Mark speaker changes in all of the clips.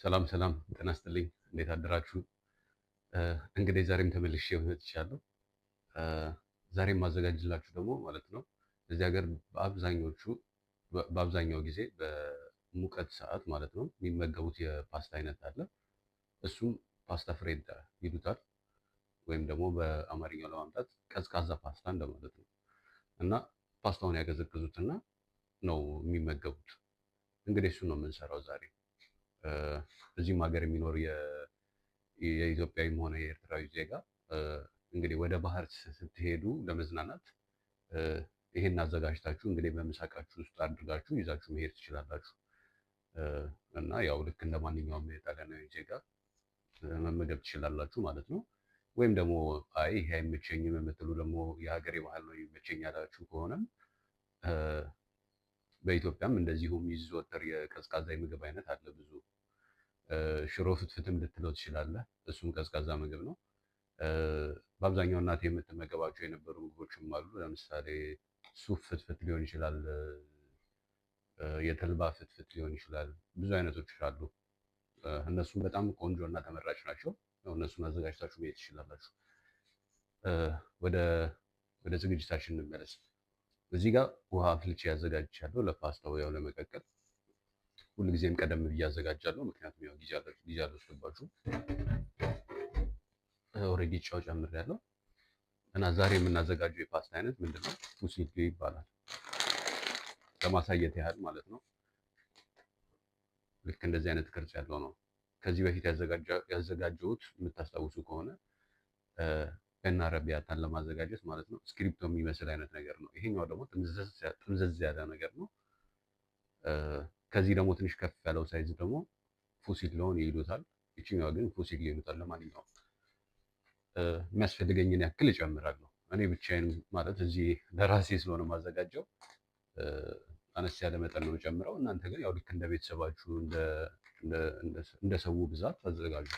Speaker 1: ሰላም ሰላም፣ ጤና ይስጥልኝ። እንዴት አደራችሁ? እንግዲህ ዛሬም ተመልሼ መጥቻለሁ። እ፣ ዛሬም ማዘጋጅላችሁ ደግሞ ማለት ነው እዚህ ሀገር በአብዛኛው ጊዜ በሙቀት ሰዓት ማለት ነው የሚመገቡት የፓስታ አይነት አለ። እሱም ፓስታ ፍሬዳ ይሉታል፣ ወይም ደግሞ በአማርኛው ለማምጣት ቀዝቃዛ ፓስታ እንደማለት ነው። እና ፓስታውን ያቀዘቅዙትና ነው የሚመገቡት። እንግዲህ እሱን ነው የምንሰራው ዛሬ። እ፣ እዚህም ሀገር የሚኖር የኢትዮጵያዊም ሆነ የኤርትራዊ ዜጋ እ፣ እንግዲህ ወደ ባህር ስትሄዱ ለመዝናናት እ፣ ይሄን አዘጋጅታችሁ እንግዲህ በምሳቃችሁ ውስጥ አድርጋችሁ ይዛችሁ መሄድ ትችላላችሁ። እ፣ እና ያው ልክ እንደ ማንኛውም የጣሊያናዊ ዜጋ መመገብ ትችላላችሁ ማለት ነው። ወይም ደግሞ አይ ይሄ አይመቸኝም የምትሉ ደግሞ የሀገሬ ባህል ነው የሚመቸኝ ያላችሁ ከሆነም እ፣ በኢትዮጵያም እንደዚሁ የሚዘወተር የቀዝቃዛ የምግብ አይነት አለ ብዙ። ሽሮ ፍትፍትም ልትለው ትችላለህ። እሱም ቀዝቃዛ ምግብ ነው። እ፣ በአብዛኛው እናቴ የምትመገባቸው የነበሩ ምግቦችም አሉ። ለምሳሌ ሱፍ ፍትፍት ሊሆን ይችላል፣ የተልባ ፍትፍት ሊሆን ይችላል። ብዙ አይነቶች አሉ። እነሱም በጣም ቆንጆ እና ተመራጭ ናቸው። ያው እነሱን አዘጋጅታችሁ መሄድ ትችላላችሁ። እ፣ ወደ ወደ ዝግጅታችን እንመለስ። እዚህ ጋር ውሃ አፍልቼ ያዘጋጅቻለሁ ለፓስታው ያው ለመቀቀል። ሁልጊዜም ቀደም ብዬ አዘጋጃለሁ፣ ምክንያቱም ያው ጊዜ አልወስድባችሁም። ኦልሬዲ ጨው ጨምሬያለሁ እና ዛሬ የምናዘጋጀው የፓስታ አይነት ምንድነው? ፉሲሊ ይባላል። ለማሳየት ያህል ማለት ነው። ልክ እንደዚህ አይነት ቅርጽ ያለው ነው። ከዚህ በፊት ያዘጋጀሁት የምታስታውሱ ከሆነ እና አረቢያታን ለማዘጋጀት ማለት ነው ስክሪፕቶ የሚመስል አይነት ነገር ነው። ይሄኛው ደግሞ ጥምዘዝ ያለ ነገር ነው። ከዚህ ደግሞ ትንሽ ከፍ ያለው ሳይዝ ደግሞ ፉሲሊዮን ይሉታል። ይችኛዋ ግን ፉሲሊ ይሉታል። ለማንኛውም የሚያስፈልገኝን ያክል እጨምራለሁ። እኔ ብቻዬን ማለት እዚህ ለራሴ ስለሆነ ማዘጋጀው አነስ ያለ መጠን ነው የምጨምረው። እናንተ ግን ያው ልክ እንደ ቤተሰባችሁ እንደ ሰው ብዛት አዘጋጁ።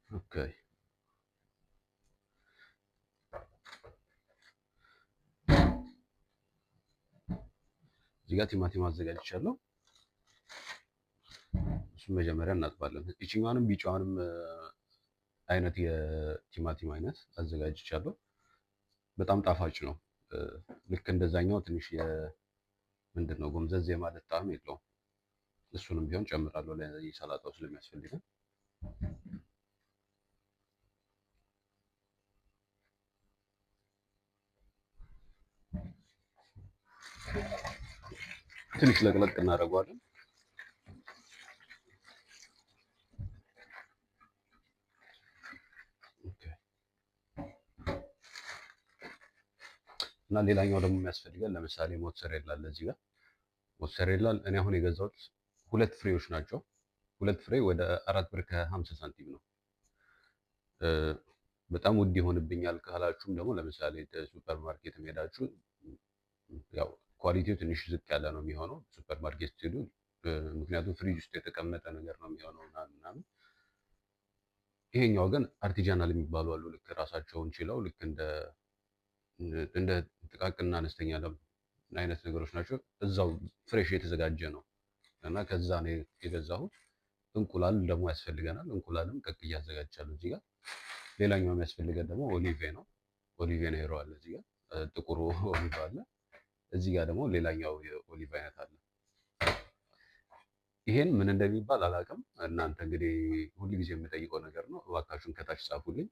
Speaker 1: ኦኬ፣ እዚህ ጋር ቲማቲም አዘጋጅቻለሁ። እሱን መጀመሪያ እናጥባለን። ይችኛዋንም ቢጫዋንም አይነት የቲማቲም አይነት አዘጋጅቻለሁ። በጣም ጣፋጭ ነው። ልክ እንደዛኛው ትንሽ ምንድን ነው ጎምዘዝ የማለት ጣዕም የለውም። እሱንም ቢሆን ጨምራለሁ ለሰላጣው ስለሚያስፈልገን። ትንሽ ለቅለቅ እናደርገዋለን። እና ሌላኛው ደግሞ የሚያስፈልገን ለምሳሌ ሞትሰሬላ አለ እዚህ ጋር። ሞትሰሬላ እኔ አሁን የገዛሁት 2 ፍሬዎች ናቸው። 2 ፍሬ ወደ 4 ብር ከ50 ሳንቲም ነው። በጣም ውድ ይሆንብኛል ካላችሁም ደግሞ ለምሳሌ ሱፐር ማርኬት ሄዳችሁ ያው ኳሊቲው ትንሽ ዝቅ ያለ ነው የሚሆነው ሱፐር ማርኬት ስትሄዱ፣ ምክንያቱም ፍሪጅ ውስጥ የተቀመጠ ነገር ነው የሚሆነው ምናምን። ይሄኛው ግን አርቲጃናል የሚባሉ አሉ፣ ልክ ራሳቸውን ችለው ልክ እንደ ጥቃቅንና አነስተኛ አይነት ነገሮች ናቸው። እዛው ፍሬሽ የተዘጋጀ ነው እና ከዛ ነው የገዛሁት። እንቁላል ደግሞ ያስፈልገናል። እንቁላልም ቀቅዬ አዘጋጅቻለሁ እዚህ ጋር። ሌላኛው የሚያስፈልገን ደግሞ ኦሊቬ ነው። ኦሊቬ ነው አለ እዚህ ጋር፣ ጥቁሩ ኦሊቭ አለ እዚህ ጋር። ደግሞ ሌላኛው የኦሊቭ አይነት አለ። ይሄን ምን እንደሚባል አላውቅም። እናንተ እንግዲህ ሁል ጊዜ የምጠይቀው ነገር ነው፣ እባካችሁን ከታች ጻፉልኝ።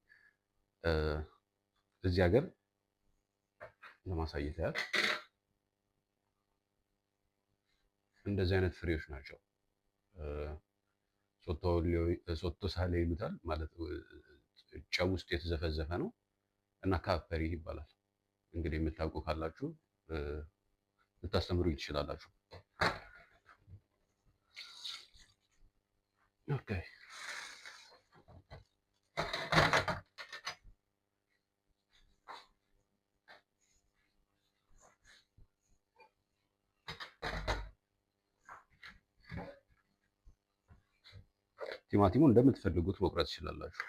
Speaker 1: እዚህ ሀገር ለማሳየት ያህል እንደዚህ አይነት ፍሬዎች ናቸው። ሶቶ ሳሌ ይሉታል ማለት ጨው ውስጥ የተዘፈዘፈ ነው እና ካፐሪ ይባላል። እንግዲህ የምታውቁ ካላችሁ ልታስተምሩ ትችላላችሁ። ኦኬ፣ ቲማቲሙን እንደምትፈልጉት መቁረጥ ትችላላችሁ።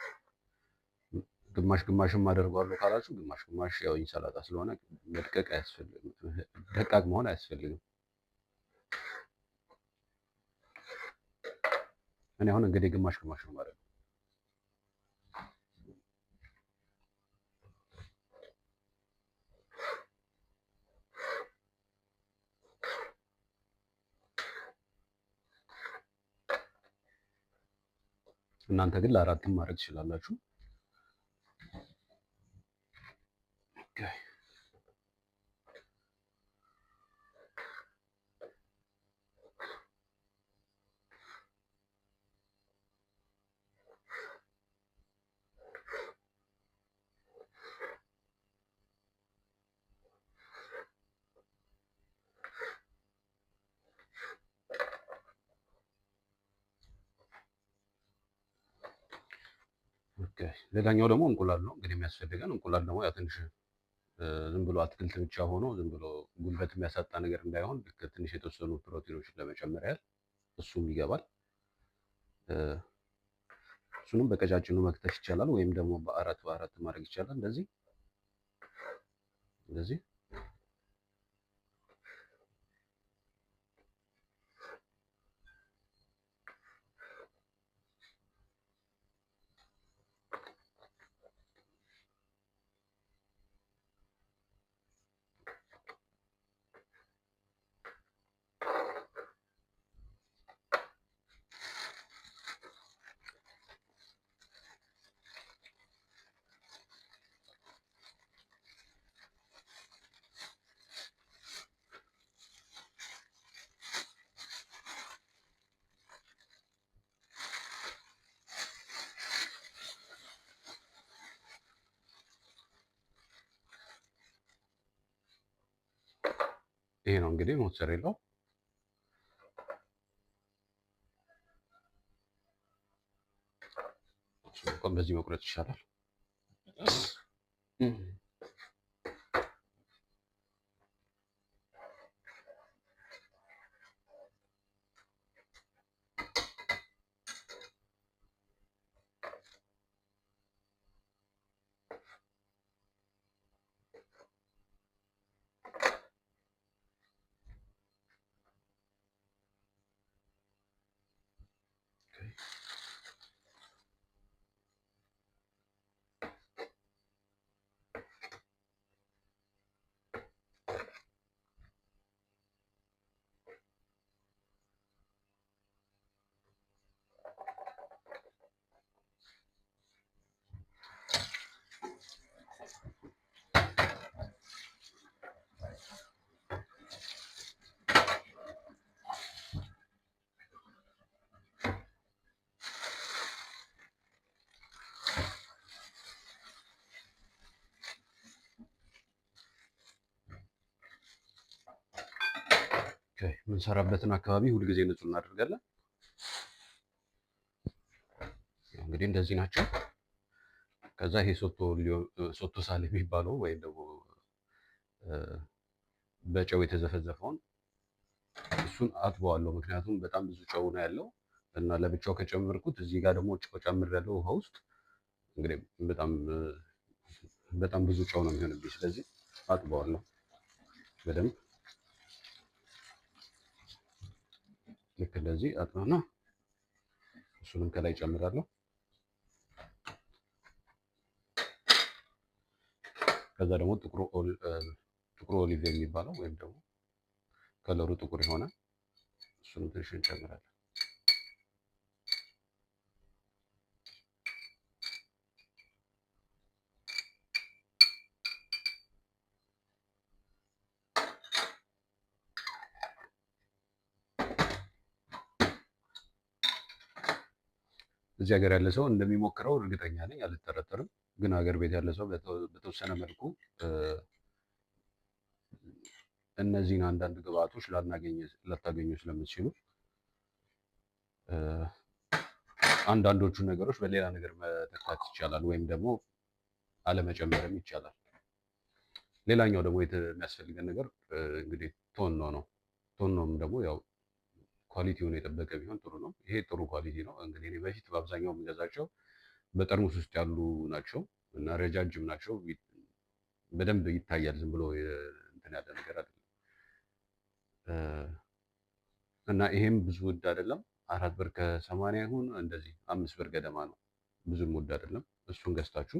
Speaker 1: ግማሽ ግማሽም አደርገዋለሁ ካላችሁ ግማሽ ግማሽ፣ ያው ሰላጣ ስለሆነ መድቀቅ አያስፈልግም፣ ደቃቅ መሆን አያስፈልግም። እኔ አሁን እንግዲህ ግማሽ ግማሽ ነው ማለት ነው። እናንተ ግን ለአራትም ማድረግ ትችላላችሁ። ሌላኛው ደግሞ እንቁላል ነው እንግዲህ የሚያስፈልገን። እንቁላል ደግሞ ያው ትንሽ ዝም ብሎ አትክልት ብቻ ሆኖ ዝም ብሎ ጉልበት የሚያሳጣ ነገር እንዳይሆን ትንሽ የተወሰኑ ፕሮቲኖችን ለመጨመር ያህል እሱም ይገባል። እሱንም በቀጫጭኑ መክተፍ ይቻላል፣ ወይም ደግሞ በአራት ማድረግ ይቻላል። እንደዚህ እንደዚህ ይሄ ነው እንግዲህ ሞትዘሬላው። በዚህ መቁረጥ ይሻላል። የምንሰራበትን አካባቢ ሁልጊዜ ንጹህ እናደርጋለን። እንግዲህ እንደዚህ ናቸው። ከዛ ይሄ ሶቶ ሳል የሚባለው ወይም ደግሞ በጨው የተዘፈዘፈውን እሱን አጥበዋለሁ። ምክንያቱም በጣም ብዙ ጨው ነው ያለው እና ለብቻው ከጨመርኩት እዚህ ጋር ደግሞ ጨው ጨምሬያለሁ ውሃ ውስጥ እንግዲህ በጣም ብዙ ጨው ነው የሚሆንብኝ። ስለዚህ አጥበዋለሁ በደንብ። ልክ እንደዚህ አጥበውና እሱንም ከላይ ጨምራለሁ። ከዛ ደግሞ ጥቁር ኦሊቭ የሚባለው ወይም ደግሞ ከለሩ ጥቁር የሆነ እሱንም ትንሽ እንጨምራለን። እዚህ ሀገር ያለ ሰው እንደሚሞክረው እርግጠኛ ነኝ፣ አልጠረጠርም። ግን ሀገር ቤት ያለ ሰው በተወሰነ መልኩ እነዚህን አንዳንድ ግብአቶች ላታገኙ ስለምትችሉ አንዳንዶቹን ነገሮች በሌላ ነገር መተካት ይቻላል፣ ወይም ደግሞ አለመጨመርም ይቻላል። ሌላኛው ደግሞ የሚያስፈልገን ነገር እንግዲህ ቶኖ ነው። ቶኖም ደግሞ ያው ኳሊቲውን የጠበቀ ቢሆን ጥሩ ነው። ይሄ ጥሩ ኳሊቲ ነው። እንግዲህ እኔ በፊት በአብዛኛው የምገዛቸው በጠርሙስ ውስጥ ያሉ ናቸው። እና ረጃጅም ናቸው። በደንብ ይታያል። ዝም ብሎ እንትን ያለ ነገር አይደለም። እና ይሄም ብዙ ውድ አይደለም። 4 ብር ከ80 ይሁን እንደዚህ 5 ብር ገደማ ነው። ብዙም ውድ አይደለም። እሱን ገዝታችሁ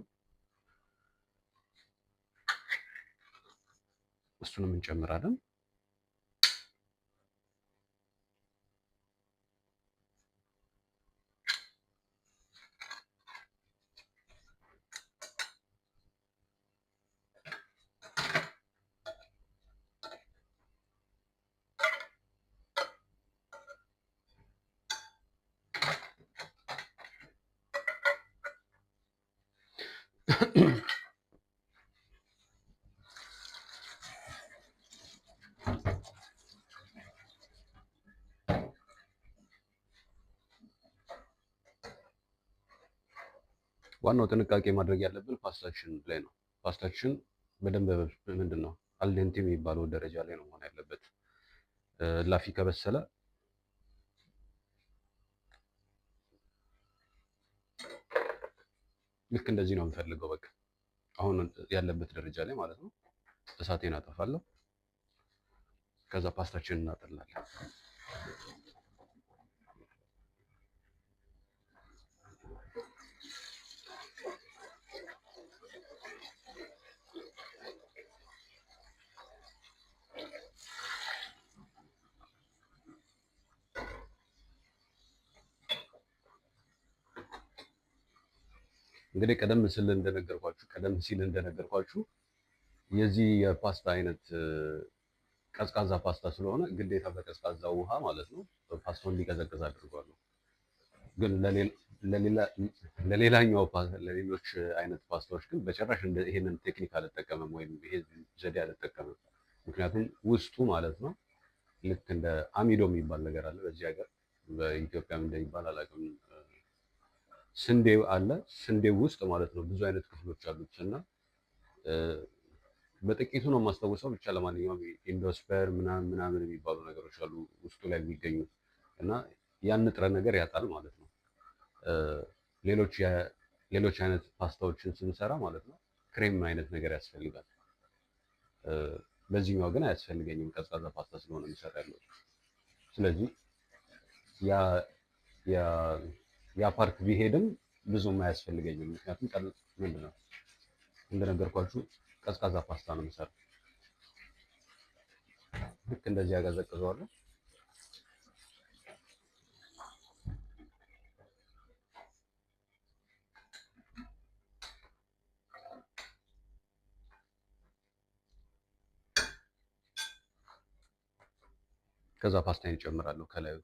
Speaker 1: እሱንም እንጨምራለን። ዋናው ጥንቃቄ ማድረግ ያለብን ፓስታችን ላይ ነው። ፓስታችን በደንብ ምንድን ነው አልዴንቴ የሚባለው ደረጃ ላይ ነው መሆን ያለበት። ላፊ ከበሰለ ልክ እንደዚህ ነው የምፈልገው። በቃ አሁን ያለበት ደረጃ ላይ ማለት ነው። እሳቴን አጠፋለሁ። ከዛ ፓስታችንን እናጠላለን። እንግዲህ ቀደም ሲል እንደነገርኳችሁ የዚህ የፓስታ አይነት ቀዝቃዛ ፓስታ ስለሆነ ግዴታ በቀዝቃዛ ውሃ ማለት ነው ፓስታውን እንዲቀዘቅዝ አድርጓለሁ። ግን ለሌሎች አይነት ፓስታዎች ግን በጭራሽ ይሄንን ቴክኒክ አልጠቀምም ወይም ይሄ ዘዴ አልጠቀምም። ምክንያቱም ውስጡ ማለት ነው ልክ እንደ አሚዶ የሚባል ነገር አለ በዚህ ሀገር፣ በኢትዮጵያም እንደሚባል አላውቅም። ስንዴው አለ። ስንዴው ውስጥ ማለት ነው ብዙ አይነት ክፍሎች አሉት እና በጥቂቱ ነው የማስታውሰው። ብቻ ለማንኛውም ኢንዶስፐር ምናምን የሚባሉ ነገሮች አሉ ውስጡ ላይ የሚገኙ እና ያን ንጥረ ነገር ያጣል ማለት ነው። ሌሎች አይነት ፓስታዎችን ስንሰራ ማለት ነው ክሬም አይነት ነገር ያስፈልጋል። በዚህኛው ግን አያስፈልገኝም፣ ቀዝቃዛ ፓስታ ስለሆነ የሚሰራ ያለው። ስለዚህ ያ ፓርት ቢሄድም ብዙም አያስፈልገኝም። ምክንያቱም ምንድነው እንደነገርኳችሁ ቀዝቃዛ ፓስታ ነው የምሰራው። ልክ እንደዚህ ያቀዘቅዘዋለሁ። ከዛ ፓስታዬን እጨምራለሁ ከላዩ።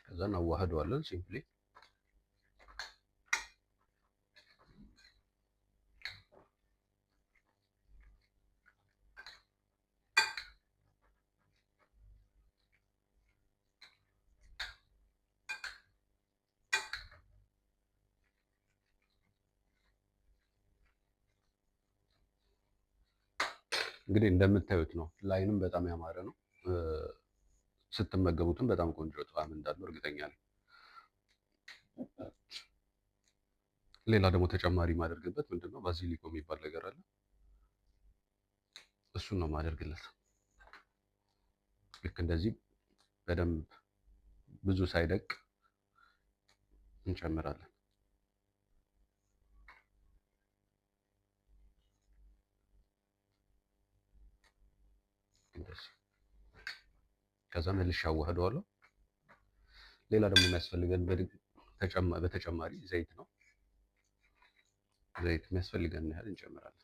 Speaker 1: ከዛ እናዋህደዋለን ሲምፕሊ። እንግዲህ እንደምታዩት ነው። ላይንም በጣም ያማረ ነው። ስትመገቡትም በጣም ቆንጆ ጣዕም እንዳለው እርግጠኛ ነኝ። ሌላ ደግሞ ተጨማሪ የማደርግበት ምንድነው ባዚሊኮ የሚባል ነገር አለ። እሱን ነው የማደርግለት። ልክ እንደዚህ በደንብ ብዙ ሳይደቅ እንጨምራለን። እንደዚህ ከዛ መልሼ አዋህደዋለሁ። ሌላ ደግሞ የሚያስፈልገን በተጨማሪ ዘይት ነው። ዘይት የሚያስፈልገን ያህል እንጨምራለን።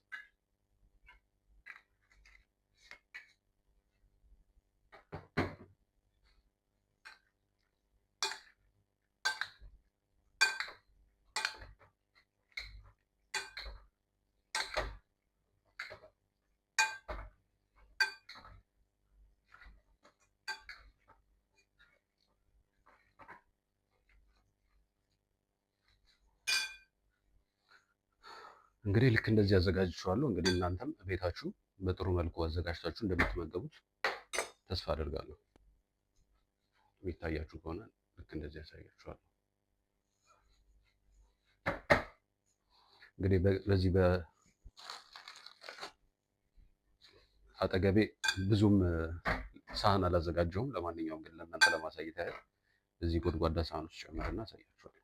Speaker 1: እንግዲህ ልክ እንደዚህ አዘጋጅቼዋለሁ። እንግዲህ እናንተም ቤታችሁ በጥሩ መልኩ አዘጋጅታችሁ እንደምትመገቡት ተስፋ አደርጋለሁ። የሚታያችሁ ከሆነ ልክ እንደዚህ ያሳያችኋል። እንግዲህ በዚህ በአጠገቤ ብዙም ሳህን አላዘጋጀውም። ለማንኛውም ግን ለእናንተ ለማሳየት ያህል እዚህ ጎድጓዳ ሳህን ውስጥ ጨምርና አሳያችኋለሁ።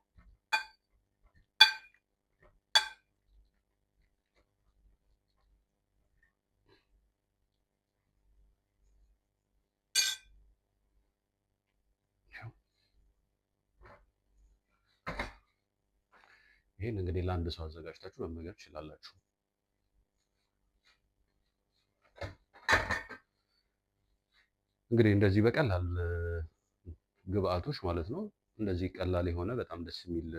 Speaker 1: ይህን እንግዲህ ለአንድ ሰው አዘጋጅታችሁ መመገብ ትችላላችሁ። እንግዲህ እንደዚህ በቀላል ግብአቶች ማለት ነው እንደዚህ ቀላል የሆነ በጣም ደስ የሚል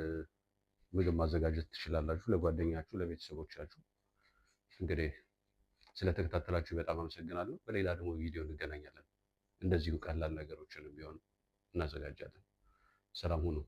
Speaker 1: ምግብ ማዘጋጀት ትችላላችሁ ለጓደኛችሁ፣ ለቤተሰቦቻችሁ። እንግዲህ ስለተከታተላችሁ በጣም አመሰግናለሁ። በሌላ ደግሞ ቪዲዮ እንገናኛለን። እንደዚሁ ቀላል ነገሮችንም ቢሆን እናዘጋጃለን። ሰላም ሁኑ።